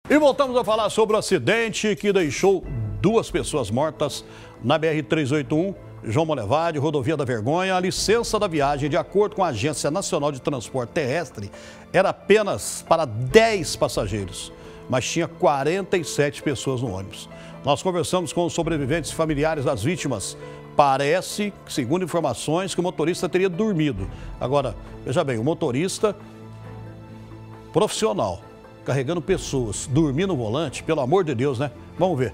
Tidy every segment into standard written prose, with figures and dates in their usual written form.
E voltamos a falar sobre o acidente que deixou 2 pessoas mortas na BR-381, João Monlevade, Rodovia da Vergonha. A licença da viagem, de acordo com a Agência Nacional de Transporte Terrestre, era apenas para 10 passageiros, mas tinha 47 pessoas no ônibus. Nós conversamos com os sobreviventes e familiares das vítimas. Parece, segundo informações, que o motorista teria dormido. Agora, veja bem, o motorista profissional, carregando pessoas, dormir no volante, pelo amor de Deus, né? Vamos ver.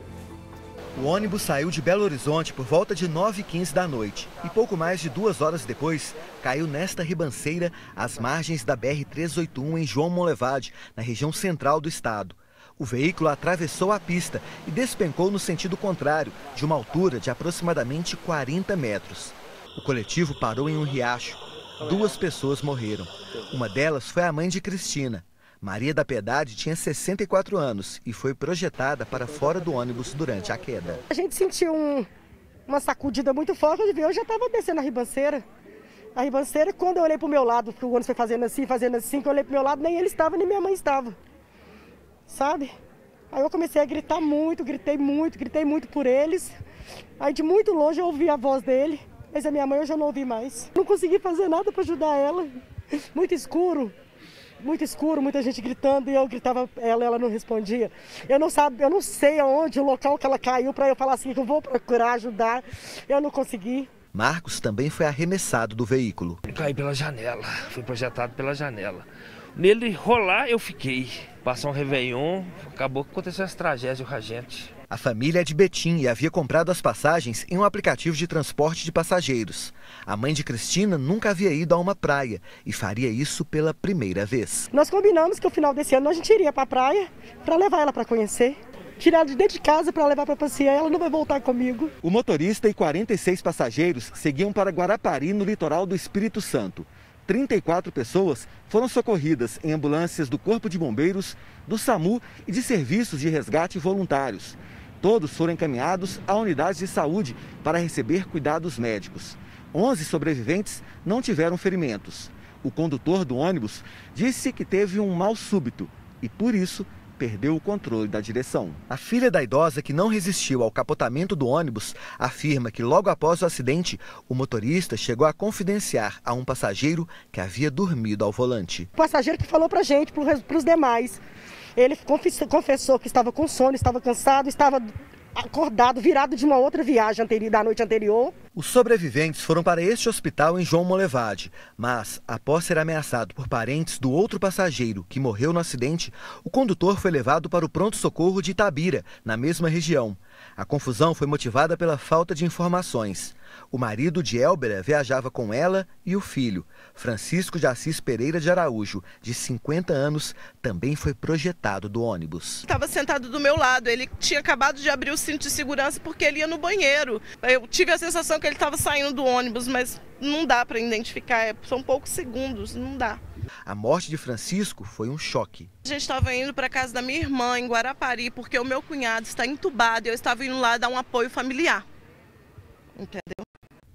O ônibus saiu de Belo Horizonte por volta de 9h15 da noite e pouco mais de 2 horas depois caiu nesta ribanceira às margens da BR-381 em João Monlevade, na região central do estado. O veículo atravessou a pista e despencou no sentido contrário, de uma altura de aproximadamente 40 metros. O coletivo parou em um riacho. 2 pessoas morreram. Uma delas foi a mãe de Cristina. Maria da Piedade tinha 64 anos e foi projetada para fora do ônibus durante a queda. A gente sentiu uma sacudida muito forte, eu já estava descendo a ribanceira. A ribanceira, quando eu olhei para o meu lado, porque o ônibus foi fazendo assim, que eu olhei para o meu lado, nem ele estava, nem minha mãe estava. Sabe? Aí eu comecei a gritar muito, gritei muito por eles. Aí de muito longe eu ouvi a voz dele, mas a minha mãe eu já não ouvi mais. Não consegui fazer nada para ajudar ela. Muito escuro, muita gente gritando e eu gritava ela não respondia. Eu não sei aonde, o local que ela caiu para eu falar assim que eu vou procurar ajudar. Eu não consegui. Marcos também foi arremessado do veículo. Caí pela janela, fui projetado pela janela. Nele rolar eu fiquei. Passou um Réveillon, acabou que aconteceu essa tragédia com a gente. A família é de Betim e havia comprado as passagens em um aplicativo de transporte de passageiros. A mãe de Cristina nunca havia ido a uma praia e faria isso pela primeira vez. Nós combinamos que no final desse ano a gente iria para a praia para levar ela para conhecer. Tirar de dentro de casa para levar para passear, ela não vai voltar comigo. O motorista e 46 passageiros seguiam para Guarapari, no litoral do Espírito Santo. 34 pessoas foram socorridas em ambulâncias do Corpo de Bombeiros, do SAMU e de serviços de resgate voluntários. Todos foram encaminhados a unidades de saúde para receber cuidados médicos. 11 sobreviventes não tiveram ferimentos. O condutor do ônibus disse que teve um mal súbito e, por isso, perdeu o controle da direção. A filha da idosa, que não resistiu ao capotamento do ônibus, afirma que logo após o acidente, o motorista chegou a confidenciar a um passageiro que havia dormido ao volante. O passageiro que falou pra gente, para os demais, ele confessou que estava com sono, estava cansado, estava acordado, virado de uma outra viagem da noite anterior. Os sobreviventes foram para este hospital em João Monlevade, mas, após ser ameaçado por parentes do outro passageiro que morreu no acidente, o condutor foi levado para o pronto-socorro de Itabira, na mesma região. A confusão foi motivada pela falta de informações. O marido de Elbera viajava com ela e o filho. Francisco de Assis Pereira de Araújo, de 50 anos, também foi projetado do ônibus. Estava sentado do meu lado, ele tinha acabado de abrir o cinto de segurança porque ele ia no banheiro. Eu tive a sensação que ele estava saindo do ônibus, mas não dá para identificar, são poucos segundos, não dá. A morte de Francisco foi um choque. A gente estava indo para a casa da minha irmã, em Guarapari, porque o meu cunhado está entubado e eu estava indo lá dar um apoio familiar. Entendeu?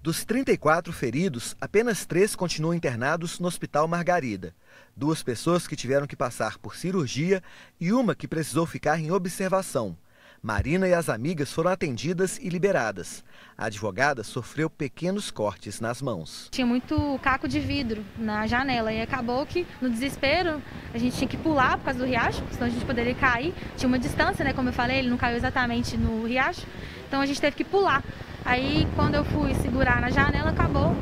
Dos 34 feridos, apenas 3 continuam internados no Hospital Margarida. 2 pessoas que tiveram que passar por cirurgia e uma que precisou ficar em observação. Marina e as amigas foram atendidas e liberadas. A advogada sofreu pequenos cortes nas mãos. Tinha muito caco de vidro na janela e acabou que, no desespero, a gente tinha que pular por causa do riacho, senão a gente poderia cair. Tinha uma distância, né? Como eu falei, ele não caiu exatamente no riacho, então a gente teve que pular. Aí, quando eu fui segurar na janela, acabou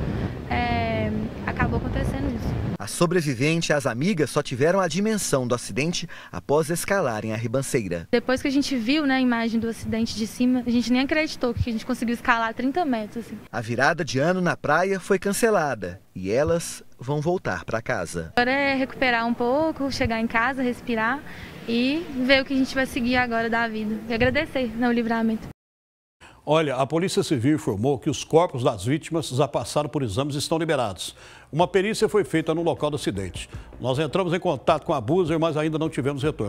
acontecendo isso. A sobrevivente e as amigas só tiveram a dimensão do acidente após escalarem a ribanceira. Depois que a gente viu, né, a imagem do acidente de cima, a gente nem acreditou que a gente conseguiu escalar 30 metros. Assim. A virada de ano na praia foi cancelada e elas vão voltar para casa. Agora é recuperar um pouco, chegar em casa, respirar e ver o que a gente vai seguir agora da vida. E agradecer, né, o livramento. Olha, a Polícia Civil informou que os corpos das vítimas já passaram por exames e estão liberados. Uma perícia foi feita no local do acidente. Nós entramos em contato com a Buser, mas ainda não tivemos retorno.